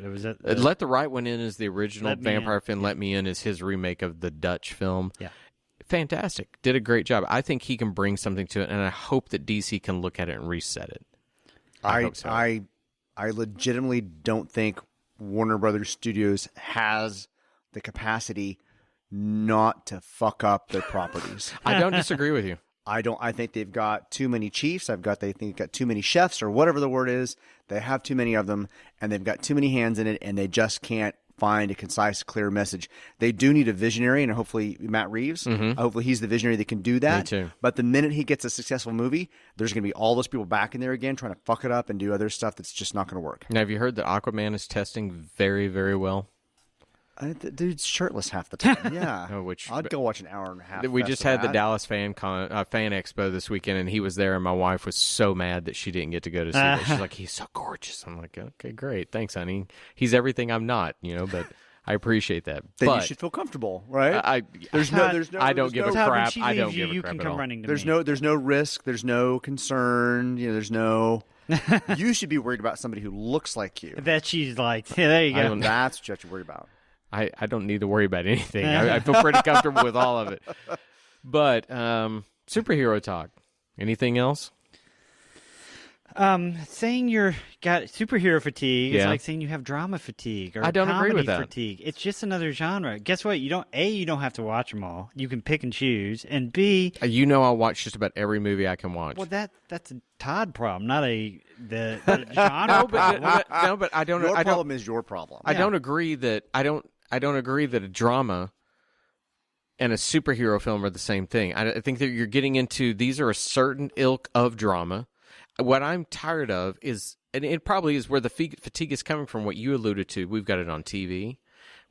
Was it Let the Right One In is the original. Vampire Finn, Yeah. Let Me In is his remake of the Dutch film. Yeah. Fantastic. Did a great job. I think he can bring something to it, and I hope that DC can look at it and reset it. I hope so. I legitimately don't think Warner Brothers Studios has the capacity not to fuck up their properties. I don't disagree with you. I think they've got too many chiefs. They think they've got too many chefs or whatever the word is. They have too many of them, and they've got too many hands in it, and they just can't find a concise, clear message. They do need a visionary, and hopefully Matt Reeves. Hopefully he's the visionary that can do that. Me too. But the minute he gets a successful movie, there's going to be all those people back in there again trying to fuck it up and do other stuff that's just not going to work. Now, have you heard that Aquaman is testing very, very well? The dude's shirtless half the time. Yeah. Oh, I'd go watch an hour and a half. We just had the Dallas fan expo this weekend, and he was there, and my wife was so mad that she didn't get to go to see it. She's like, he's so gorgeous. I'm like, okay, great. Thanks, honey. He's everything I'm not, but I appreciate that. Then but you should feel comfortable, right? I don't give a crap. I don't give a you crap can at come all. running to There's me. no risk. There's no concern. There's no. You should be worried about somebody who looks like you. That she's like, yeah, there you go. That's what you have to worry about. I don't need to worry about anything. I feel pretty comfortable with all of it. But superhero talk. Anything else? Saying you're got superhero fatigue is Yeah. like saying you have drama fatigue or I don't agree comedy with that. fatigue. It's just another genre. Guess what? You don't have to watch them all. You can pick and choose. And B, I'll watch just about every movie I can watch. well, that's a Todd problem, not the genre problem. But I don't. Your I don't. problem is your problem. I don't agree that I don't agree that a drama and a superhero film are the same thing. I think that you're getting into these are a certain ilk of drama. What I'm tired of is, and it probably is where the fatigue is coming from, what you alluded to. We've got it on TV.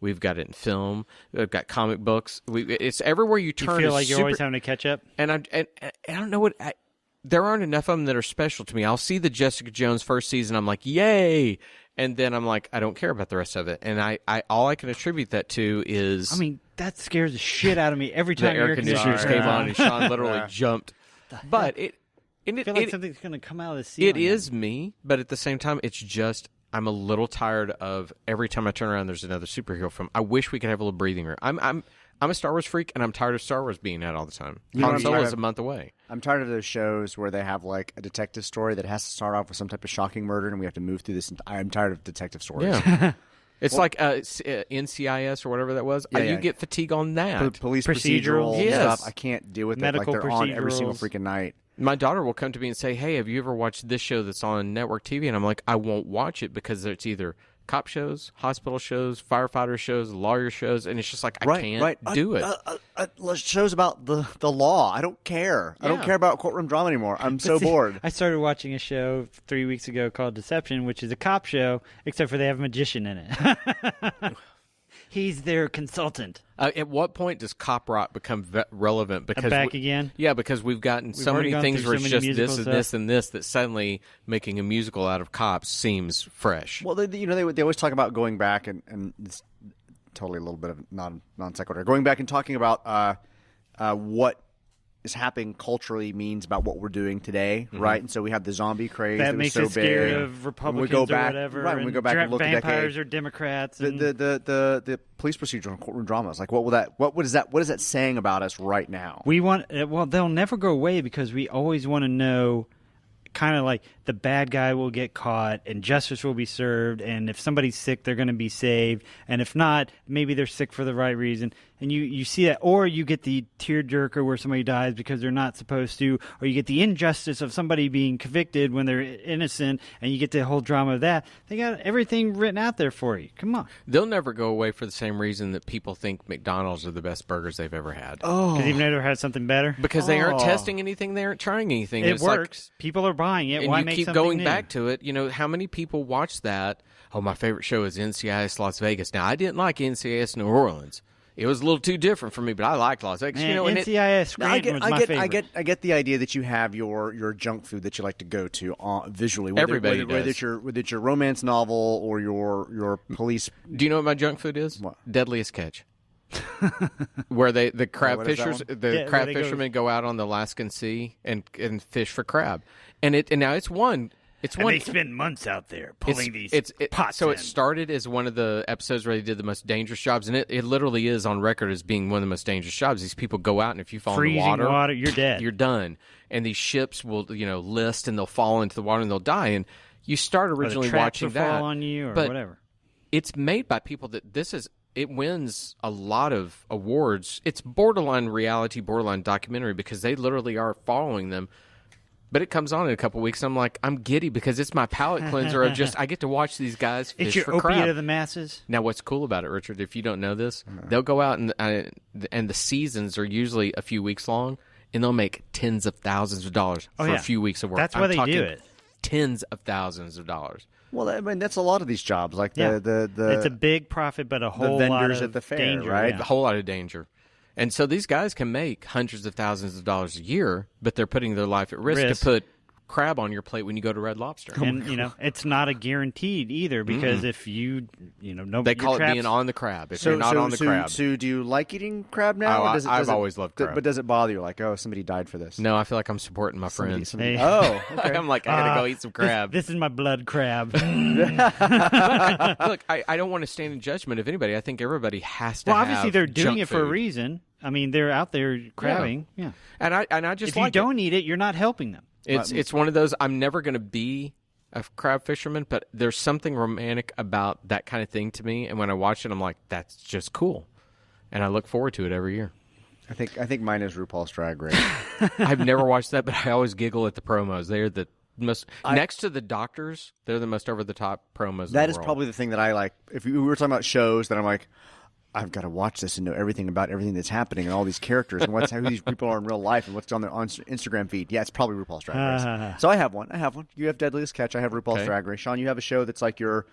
We've got it in film. We've got comic books. It's everywhere you turn. You feel like you're always having to catch up? And I don't know what... there aren't enough of them that are special to me. I'll see the Jessica Jones first season. I'm like, yay! And then I'm like, I don't care about the rest of it. And I all I can attribute that to is... I mean, that scares the shit out of me every the time air conditioners came on and Sean literally jumped. But I feel like something's going to come out of the ceiling. It is me, but at the same time, it's just... I'm a little tired of every time I turn around, there's another superhero film. I wish we could have a little breathing room. I'm a Star Wars freak, and I'm tired of Star Wars being out all the time. Han Solo is a month away. I'm tired of those shows where they have like a detective story that has to start off with some type of shocking murder, and we have to move through this. I'm tired of detective stories. Yeah. It's like NCIS or whatever that was. You get fatigue on that. Police Procedural. procedural Yes. stuff. I can't deal with Medical it. Like they're on every single procedurals. freaking night. My daughter will come to me and say, hey, have you ever watched this show that's on network TV? And I'm like, I won't watch it because it's either cop shows, hospital shows, firefighter shows, lawyer shows, and it's just like, I can't do it. Shows about the law. I don't care. I don't care about courtroom drama anymore. I'm so bored. I started watching a show 3 weeks ago called Deception, which is a cop show, except for they have a magician in it. He's their consultant. At what point does cop rock become relevant? Because Back again? Yeah, because we've gotten so already many gone things through where so it's many just musical this and stuff. this and this that suddenly making a musical out of cops seems fresh. Well, they always talk about going back and it's totally a little bit of non sequitur. Going back and talking about what is happening culturally means about what we're doing today, right? And so we have the zombie craze That that makes was so us scared big. of Republicans When we go back, or whatever. right? When we go back and look at vampires or Democrats. And the police procedural and courtroom dramas, like what is that saying about us right now? we want. Well, they'll never go away because we always want to know. Kind of like the bad guy will get caught and justice will be served, and if somebody's sick, they're going to be saved, and if not, maybe they're sick for the right reason. And you see that, or you get the tearjerker where somebody dies because they're not supposed to, or you get the injustice of somebody being convicted when they're innocent, and you get the whole drama of that. They got everything written out there for you. Come on. They'll never go away for the same reason that people think McDonald's are the best burgers they've ever had. Because you've never had something better. Because they aren't testing anything, they aren't trying anything. It It's like- works. People are buying it. and Why you make keep something going new? back to it. How many people watch that? Oh, my favorite show is NCIS Las Vegas. Now, I didn't like NCIS New Orleans. It was a little too different for me, but I liked Las Vegas. Man, And NCIS Scranton was my favorite. I get the idea that you have your junk food that you like to go to visually. Everybody whether does. it's your romance novel or your police. do you know what my junk food is? What? Deadliest Catch. Where the crab what is that fishers, one? the where crab they go- fishermen go out on the Alaskan Sea and fish for crab, and now it's won It's and they spend months out there pulling these pots So in. it started as one of the episodes where they did the most dangerous jobs, and it literally is on record as being one of the most dangerous jobs. These people go out, and if you fall Freezing in the water, you're dead. You're done. And these ships will, list, and they'll fall into the water, and they'll die. And you start originally watching that. Fall on you or but whatever. It's made by people that it wins a lot of awards. It's borderline reality, borderline documentary because they literally are following them. But it comes on in a couple weeks, and I'm like, I'm giddy because it's my palate cleanser of I get to watch these guys fish it's your for opiate crab. of the masses. Now, what's cool about it, Richard, if you don't know this, they'll go out and the seasons are usually a few weeks long, and they'll make tens of thousands of dollars for a few weeks of work. That's why they do it. Tens of thousands of dollars. Well, I mean, that's a lot of these jobs. Like the it's a big profit, but a whole vendors lot of at the fair, danger, right? yeah. A whole lot of danger. And so these guys can make hundreds of thousands of dollars a year, but they're putting their life at risk to put crab on your plate when you go to Red Lobster. And it's not a guaranteed either because if they call it being on the crab. If you're not on the crab. So do you like eating crab now? I've always loved crab. But does it bother you? Like, oh, somebody died for this. No, I feel like I'm supporting my friends. Somebody, oh, okay. I'm like, I gotta go eat some crab. This is my blood crab. Look, I don't want to stand in judgment of anybody. I think everybody has to. Well, obviously they're doing junk it for a food. reason. I mean, they're out there crabbing. Yeah. And I just if you don't eat it, you're not helping them. It's one of those. I'm never going to be a crab fisherman, but there's something romantic about that kind of thing to me. And when I watch it, I'm like, that's just cool, and I look forward to it every year. I think mine is RuPaul's Drag Race. I've never watched that, but I always giggle at the promos. They're the most next to the doctors. They're the most over the top promos. That is probably the thing that I like. If we were talking about shows, that I'm like, I've got to watch this and know everything about everything that's happening and all these characters and who these people are in real life and what's on their Instagram feed. Yeah, it's probably RuPaul's Drag Race. So I have one. You have Deadliest Catch. I have RuPaul's Drag Race. Sean, you have a show that's like your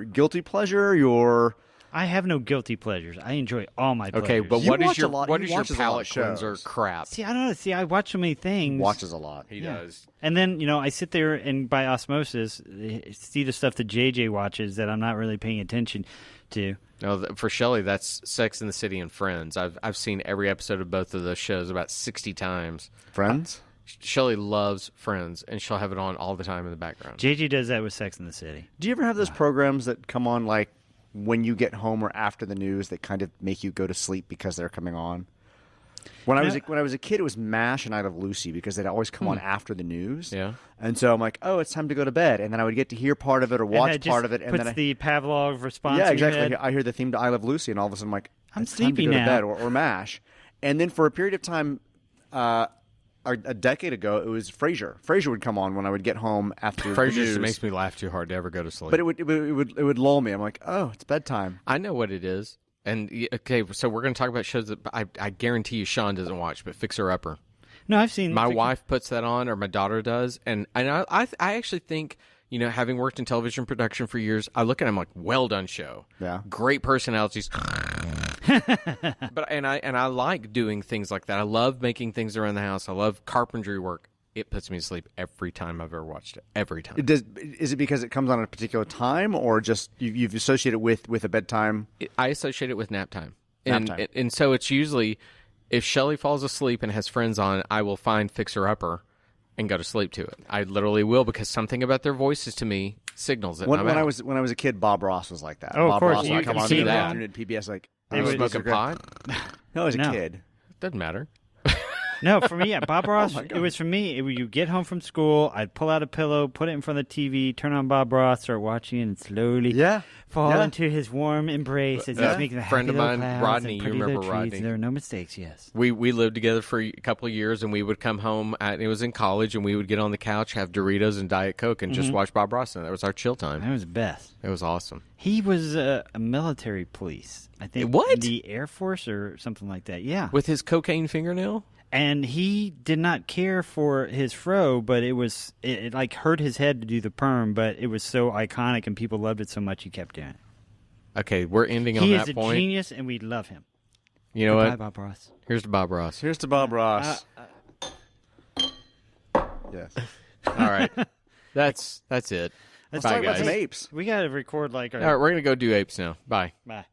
guilty pleasure. I have no guilty pleasures. I enjoy all my pleasures. Okay, but You what is watch a your lot- what he is your watches a lot of palate cleanser shows. crap? See, I don't know. See, I watch so many things. Watches a lot. He does. And then, I sit there and by osmosis see the stuff that JJ watches that I'm not really paying attention to. No, for Shelley, that's Sex and the City and Friends. I've seen every episode of both of those shows about 60 times. Friends? Shelley loves Friends, and she'll have it on all the time in the background. JJ does that with Sex in the City. Do you ever have those programs that come on like when you get home or after the news that kind of make you go to sleep because they're coming on? When I was a kid, it was MASH and I Love Lucy because they'd always come on after the news. Yeah. And so I'm like, oh, it's time to go to bed, and then I would get to hear part of it or watch part of it, and puts then the Pavlov response. yeah, in your exactly. head. I hear the theme to I Love Lucy, and all of a sudden I'm like, I'm it's time sleepy to go now. to bed or MASH, and then for a period of time, a decade ago, it was Frasier. Frasier would come on when I would get home after the Frasier news. just makes me laugh too hard to ever go to sleep. But it would lull me. I'm like, oh, it's bedtime. I know what it is. And okay, so we're going to talk about shows that I guarantee you Sean doesn't watch, but Fixer Upper. No, I've seen My wife puts that on, or my daughter does, and I actually think, having worked in television production for years, I look at them like, well done show. Yeah. Great personalities. But I like doing things like that. I love making things around the house. I love carpentry work. It puts me to sleep every time I've ever watched it. Every time. Is it because it comes on at a particular time, or just you've associated it with a bedtime? I associate it with nap time. Nap time. And so it's usually, if Shelley falls asleep and has friends on, I will find Fixer Upper and go to sleep to it. I literally will, because something about their voices to me signals it. When I was a kid, Bob Ross was like that. Oh, of Bob course. Ross You would come can on see in the that. afternoon at PBS like, Are you smoking pot? No, as a No. kid. Doesn't matter. No, for me, yeah, Bob Ross. my God. It was for me. You get home from school, I'd pull out a pillow, put it in front of the TV, turn on Bob Ross, start watching, and slowly fall Yeah. into his warm embrace as he's making the Friend of happy little mine, clouds Rodney, and you pretty remember little treats. Rodney? There were no mistakes. Yes. We lived together for a couple of years, and we would come home. It was in college, and we would get on the couch, have Doritos and Diet Coke, and just watch Bob Ross. And that was our chill time. That was the best. It was awesome. He was a military police, I think. What? In the Air Force or something like that. Yeah. With his cocaine fingernail? And he did not care for his fro, but it like hurt his head to do the perm, but it was so iconic and people loved it so much he kept doing it. Okay, we're ending on He that is a point. genius, and we love him. You know Goodbye, what? Bob Ross. Here's to Bob Ross. Here's to Bob Ross. Yes. All right. That's it. Let's Bye, Talk about guys. some apes. We got to record like our... All right, we're going to go do apes now. Bye. Bye.